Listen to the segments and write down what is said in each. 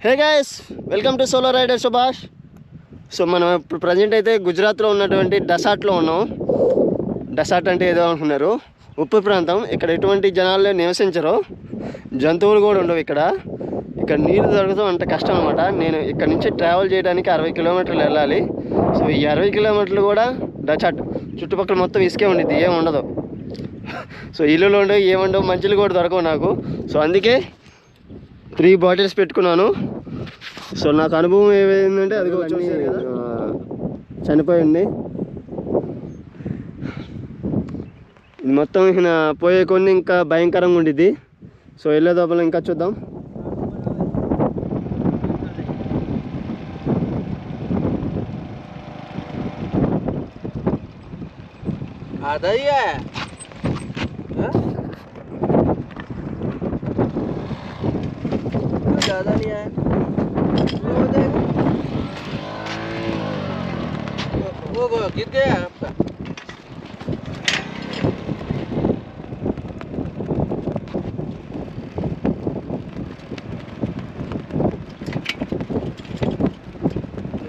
Hey guys, welcome to solo rider Subhash. So మనం ఇప్పుడు present అయితే గుజరాత్లో ఉన్నటువంటి డసాట్లో ఉన్నాం. డసాట్ అంటే ఏదో అనుకున్నారు, ఉప్పు ప్రాంతం. ఇక్కడ ఎటువంటి జనాలు నివసించరు, జంతువులు కూడా ఉండవు. ఇక్కడ నీరు దొరకడం అంత కష్టం అనమాట. నేను ఇక్కడ నుంచి ట్రావెల్ చేయడానికి 60 కిలోమీటర్లు వెళ్ళాలి. సో ఈ 60 కిలోమీటర్లు కూడా డసాట్ చుట్టుపక్కల మొత్తం ఇసుకే ఉండిద్ది, ఏం ఉండదు. సో ఇల్లులు ఉండవు, ఏముండవు, మంచులు కూడా దొరకవు నాకు. సో అందుకే 3 బాటిల్స్ పెట్టుకున్నాను. సో నాకు అనుభవం ఏమైందంటే అది చనిపోయింది. ఇది మొత్తం పోయే కొన్ని ఇంకా భయంకరంగా ఉండిద్ది. సో వెళ్ళే లోపల ఇంకా చూద్దాం. ज़्यादा नहीं आया, वो गिर गया आपका।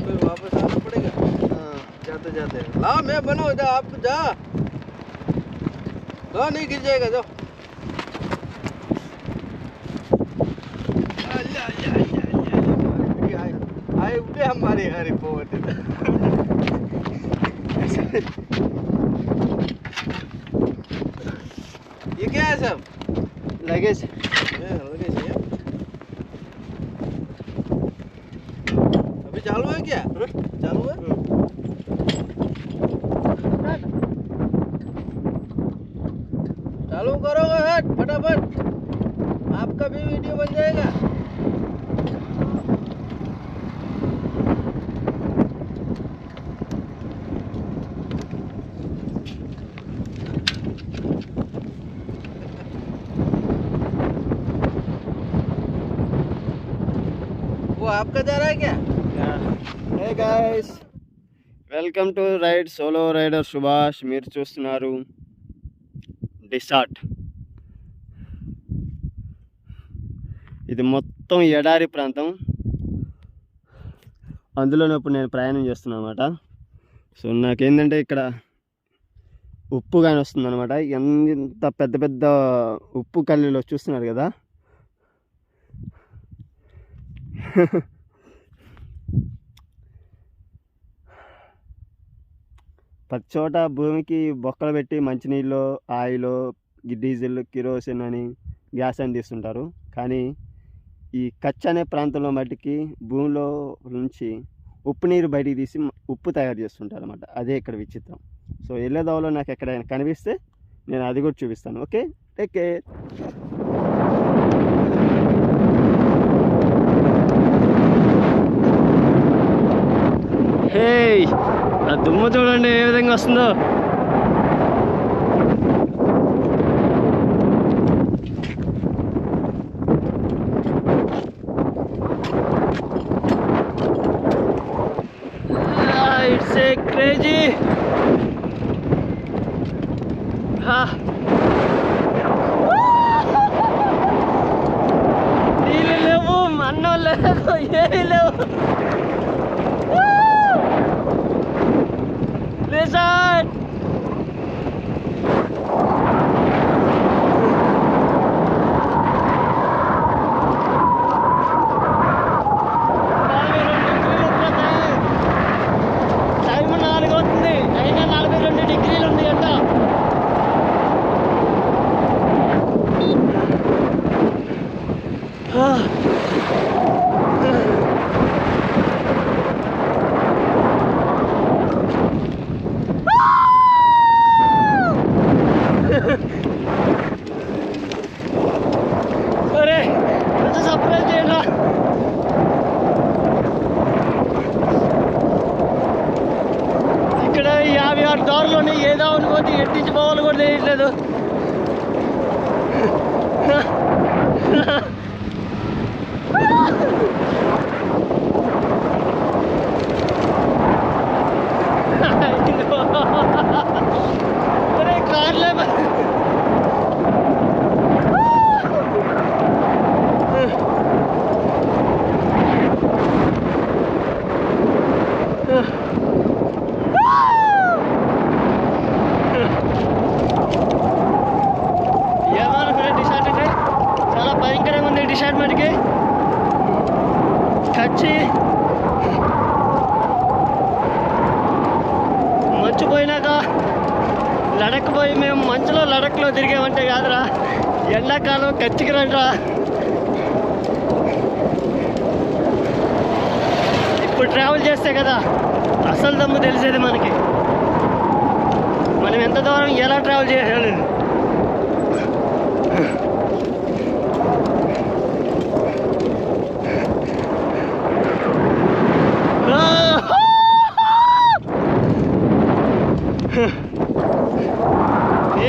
फिर वापस आना पड़ेगा। हाँ, जाते जाते ला मैं बनाओ इधर, आप जा तो नहीं गिर जाएगा। जाओ आए उठे हमारे हरे पोट। ये क्या है सब? लगेज लगेज है। अभी चालू है क्या? चालू है। चालू करोगे हट फटाफट, आपका भी वीडियो बन जाएगा। वो आपका जा रहा है क्या? Hey guys, welcome to ride solo rider Subhash. మీరు చూస్తున్నారు డెసాట్. ఇది మొత్తం ఎడారి ప్రాంతం, అందులోనే ఇప్పుడు నేను ప్రయాణం చేస్తున్నాను అనమాట. సో నాకేంటంటే ఇక్కడ ఉప్పు కానీ వస్తుంది అనమాట. ఎంత పెద్ద పెద్ద ఉప్పు కల్లులు చూస్తున్నారు కదా. ప్రతి చోట భూమికి బొక్కలు పెట్టి మంచినీళ్ళు, ఆయిల్, డీజిల్, కిరోసిన్ అని గ్యాస్ అని తీస్తుంటారు. కానీ ఈ కచ్ అనే ప్రాంతంలో మట్టికి భూమిలో నుంచి ఉప్పు నీరు బయటికి తీసి ఉప్పు తయారు చేస్తుంటారు అన్నమాట. అదే ఇక్కడ విచిత్రం. సో వెళ్ళేదాలో నాకు ఎక్కడైనా కనిపిస్తే నేను అది కూడా చూపిస్తాను. Okay, take care. హే, ఆ దుమ్ము చూడండి ఏ విధంగా వస్తుందో. It's a crazy. నీళ్ళు లేవు, అన్నం లేదు, ఏమీ లేవు. Lizard! టైం 4 అవుతుంది, అయినా 42 డిగ్రీలు ఉంది అంట. అరే కొంచెం సర్ప్రైజ్ చేయండి. ఇక్కడ 56 దారులు ఏదో అనుకోతే ఎట్టించి పోవాలి కూడా తెలియట్లేదు. వచ్చి మంచు పోయినాక లడక్ పోయి మేము మంచులో లడక్లో తిరిగామంటే కాదురా, ఎండాకాలం కచ్చికి రండిరా. ఇప్పుడు ట్రావెల్ చేస్తే కదా అసలు దమ్ము తెలిసేది మనకి, మనం ఎంత దూరం ఎలా ట్రావెల్ చేయాలి.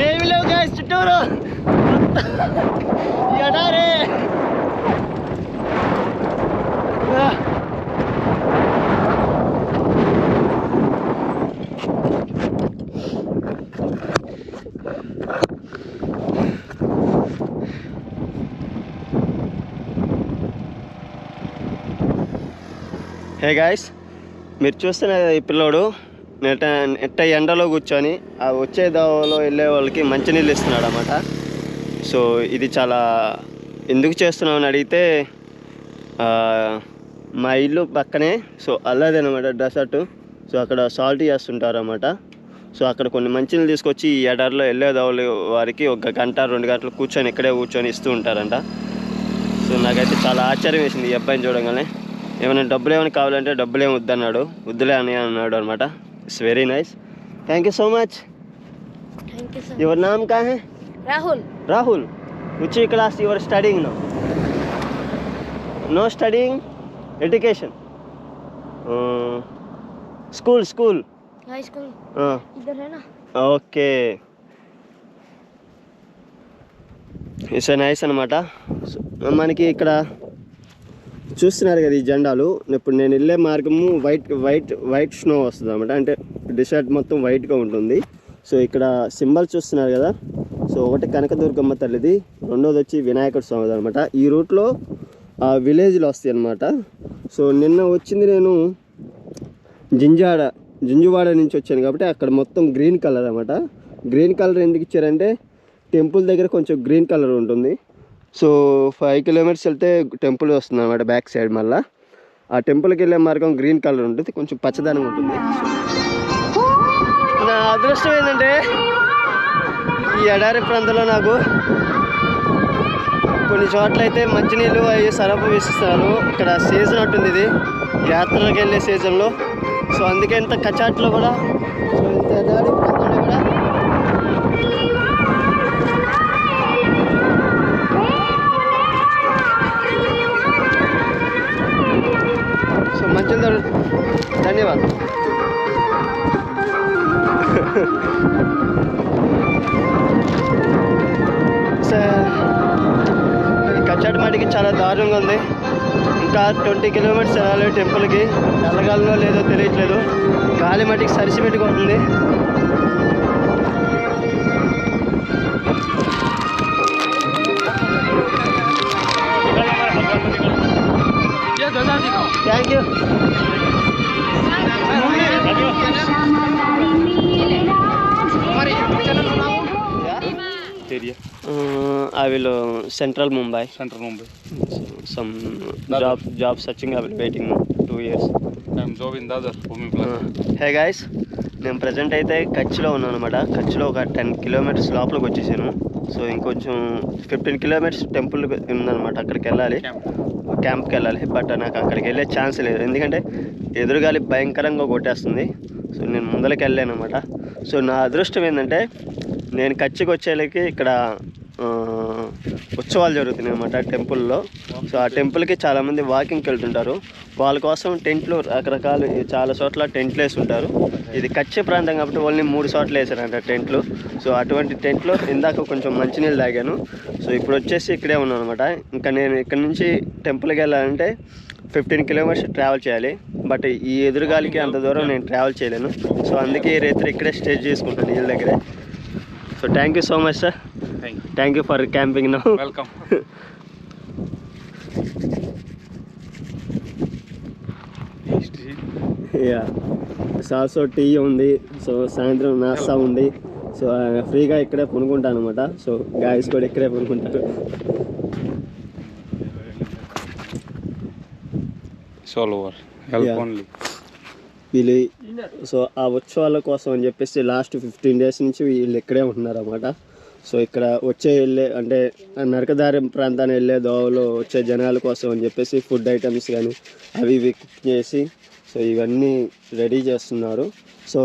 ఏమి లేవు గాయస్ చుట్టూరు ఎడారే. హే గాయస్, మీరు చూస్తున్న ఈ పిల్లోడు నెట్ట ఎండలో కూర్చొని ఆ వచ్చే దావలో వెళ్ళే వాళ్ళకి మంచినీళ్ళు ఇస్తున్నాడు అన్నమాట. సో ఇది చాలా ఎందుకు చేస్తున్నామని అడిగితే, మా ఇల్లు పక్కనే సో అల్లదనమాట డెసర్ట్. సో అక్కడ సాల్ట్ చేస్తుంటారు అన్నమాట. సో అక్కడ కొన్ని మంచినీళ్ళు తీసుకొచ్చి ఈ ఎడారిలో వెళ్ళే దావులు వారికి 1 గంట 2 గంటలు కూర్చొని ఇక్కడే కూర్చొని ఇస్తూ ఉంటారంట. సో నాకైతే చాలా ఆశ్చర్యం వేసింది ఈ అబ్బాయిని చూడగానే. ఏమైనా డబ్బులు ఏమైనా కావాలంటే డబ్బులు ఏమి వద్దన్నాడు, వద్దులే అని అన్నాడు అనమాట. It's very nice. Thank you so much. Your నామ్ కా హై? Rahul. Rahul. Which class you are studying now? No studying? Education? School. High school. इधर है ना. Okay. ఇట్స్ నైస్ అనమాట. మనకి ఇక్కడ చూస్తున్నారు కదా ఈ జెండాలు. ఇప్పుడు నేను వెళ్ళే మార్గము వైట్ స్నో వస్తుంది అనమాట. అంటే డిసర్ట్ మొత్తం వైట్గా ఉంటుంది. సో ఇక్కడ సింబల్ చూస్తున్నారు కదా. సో ఒకటి కనకదుర్గమ్మ తల్లిది, రెండోది వచ్చి వినాయకుడి స్వామిది అనమాట. ఈ రూట్లో ఆ విలేజ్లో వస్తాయి అనమాట. సో నిన్న వచ్చింది నేను జింజువాడ నుంచి వచ్చాను కాబట్టి అక్కడ మొత్తం గ్రీన్ కలర్ అనమాట. గ్రీన్ కలర్ ఎందుకు ఇచ్చారంటే టెంపుల్ దగ్గర కొంచెం గ్రీన్ కలర్ ఉంటుంది. సో 5 కిలోమీటర్స్ వెళ్తే టెంపుల్ వస్తుంది అనమాట బ్యాక్ సైడ్. మళ్ళీ ఆ టెంపుల్కి వెళ్ళే మార్గం గ్రీన్ కలర్ ఉంటుంది, కొంచెం పచ్చదనం ఉంటుంది. నా అదృష్టం ఏంటంటే ఈ ఎడారి ప్రాంతంలో నాకు కొన్ని చోట్ల అయితే మంచినీళ్ళు అవి సరఫరా వేసిస్తారు. ఇక్కడ సీజన్ ఉంటుంది, ఇది యాత్రలకు వెళ్ళే సీజన్లో. సో అందుకే ఇంత కచాట్లో కూడా, సో ఇంత ఎడారి ప్రాంతంలో కూడా సో మంచిగా ధన్యవాదాలు. ఈ కచ్చాటి మాటికి చాలా దారుణంగా ఉంది. ఇంకా 20 కిలోమీటర్స్ వెళ్ళాలి టెంపుల్కి. వెళ్ళగలనో లేదో తెలియట్లేదు. గాలి మటికి సరిసిపెట్టి కొడుతుంది. Thank you. I will Central Mumbai. Some job searching. I will waiting 2 years. I'm job in Dadar. Hey guys, నేను ప్రజెంట్ అయితే కచ్లో ఉన్నాను అనమాట. కచ్లో ఒక 10 కిలోమీటర్స్ లోపలికి వచ్చేసాను. సో ఇంకొంచెం 15 కిలోమీటర్స్ టెంపుల్ ఉందన్నమాట. అక్కడికి వెళ్ళాలి, క్యాంప్కి వెళ్ళాలి. బట్ నాకు అక్కడికి వెళ్ళే ఛాన్స్ లేదు, ఎందుకంటే ఎదురుగాలి భయంకరంగా కొట్టేస్తుంది. సో నేను ముందరికి వెళ్ళాను అనమాట. సో నా అదృష్టం ఏంటంటే నేను కచ్చికి వచ్చేళ్ళకి ఇక్కడ ఉత్సవాలు జరుగుతున్నాయి అన్నమాట టెంపుల్లో. సో ఆ టెంపుల్కి చాలామంది వాకింగ్కి వెళ్తుంటారు. వాళ్ళ కోసం టెంట్లు రకరకాలు చాలా చోట్ల టెంట్లు వేసి ఉంటారు. ఇది కచ్చి ప్రాంతం కాబట్టి ఓన్లీ 3 చోట్ల వేసారంట టెంట్లు. సో అటువంటి టెంట్లో ఇందాక కొంచెం మంచినీళ్ళు తాగాను. సో ఇప్పుడు వచ్చేసి ఇక్కడే ఉన్నాను అనమాట. ఇంకా నేను ఇక్కడ నుంచి టెంపుల్కి వెళ్ళాలంటే 15 కిలోమీటర్స్ ట్రావెల్ చేయాలి. బట్ ఈ ఎదురుగాలికి అంత దూరం నేను ట్రావెల్ చేయలేను. సో అందుకే ఈ రాత్రి ఇక్కడే స్టే చేసుకుంటాను వీళ్ళ దగ్గరే. So thank you so much sir. Thank you for camping now. Welcome. Yeah, also tea ఉంది. సో సాయంత్రం నాస్తా ఉంది. సో ఫ్రీగా ఇక్కడే కొనుక్కుంటాను అనమాట. సో గాయస్ కూడా ఇక్కడే కొనుక్కుంటారు. It's all over. Help Yeah. only. వీళ్ళు సో ఆ ఉత్సవాల కోసం అని చెప్పేసి లాస్ట్ 15 days నుంచి వీళ్ళు ఇక్కడే ఉంటున్నారు అన్నమాట. సో ఇక్కడ వెళ్ళే అంటే నరకదారి ప్రాంతాన్ని వెళ్ళే దోవలో వచ్చే జనాల కోసం అని చెప్పేసి ఫుడ్ ఐటమ్స్ కానీ అవి ఇవి కుక్ చేసి సో ఇవన్నీ రెడీ చేస్తున్నారు. సో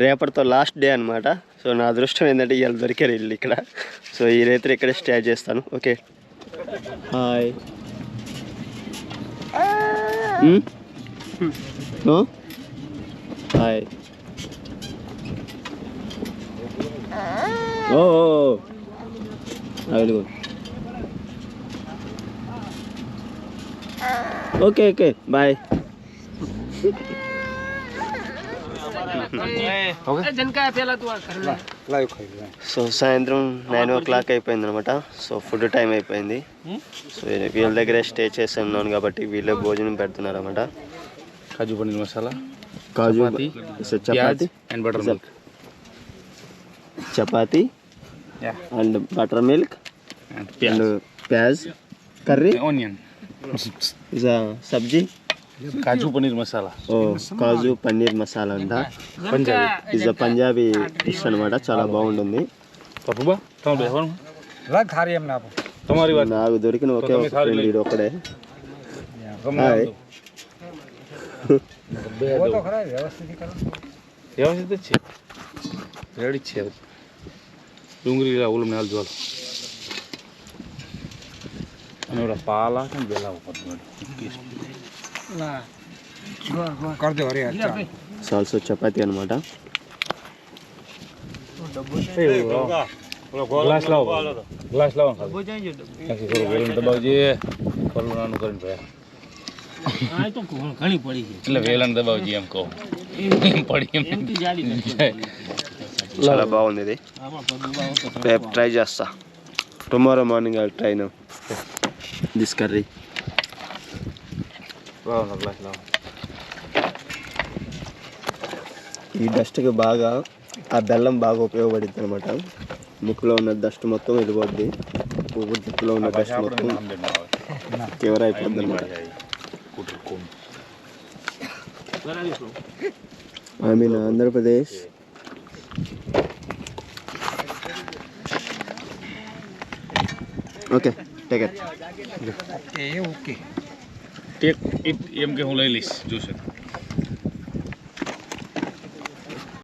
రేపటితో లాస్ట్ డే అనమాట. సో నా అదృష్టం ఏంటంటే ఇవాళ దొరికారు ఇల్లు ఇక్కడ. సో ఈ రైతులు ఇక్కడే స్టే చేస్తాను. Okay hi. No? Hi. Oh. I will go. Okay. Bye. So సాయంత్రం 9 o'clock అయిపోయింది అనమాట. సో ఫుడ్ టైం అయిపోయింది. సో వీళ్ళ దగ్గరే స్టే చేసి ఉన్నాను కాబట్టి వీళ్ళే భోజనం పెడుతున్నారు అనమాట. Kaju paneer masala. కాజు Chapati and butter milk. Chapati Yeah. And butter milk And and ప్యాజ్ కర్రీ onion. ఇస్ సబ్జీ. Kaju paneer masala. ఓ కాజు పన్నీర్ మసాలా అంట. Punjabi. ఇస్ పంజాబీ డిష్ అనమాట. చాలా బాగుంటుంది. Papa ba? Tamu be hawan. Lag khari am na. Tamari baat. నాకు దొరికిన ఒకే ఒక ఫ్రెండ్ ఇది ఒకడే. హాయ్. वो तो खरा है व्यवस्थित करो. వ్యవస్థిత చే. రెడీ చే. డుంగరిలా ఉలం నాల్ జోల్. అనోరా పాలా కం బెలా ఉపర్. ना. कर दे अरे अच्छा. సాల్సో చపాతి అనమాట. ग्लास लाओ. ग्लास लाओ खाली. ऐसे करो बेलन दबावजे. करो नानु करिन पे. આ તો ઘણી પડી છે એટલે વેલણ દબાવજી એમ કહો એમ પડી એમ એમથી જાડી નથી చాలా బాగుంది ఇది. આમાં દબાવો તો రేపు ట్రై చేస్తా. Tomorrow morning I try now this curry. लाओ ना ग्लास लाओ. ఈ డస్ట్కి బాగా ఆ బెల్లం బాగా ఉపయోగపడుతుంది అనమాట. ముక్కులో ఉన్న డస్ట్ మొత్తం వెళ్ళిపోద్ది. ముక్కులో ఉన్న డస్ట్ మొత్తం క్యూర్ అయిపోద్ది అనమాట. I mean Andhra Pradesh. Okay take it. Okay. Take it एम के होलैलिस जोसे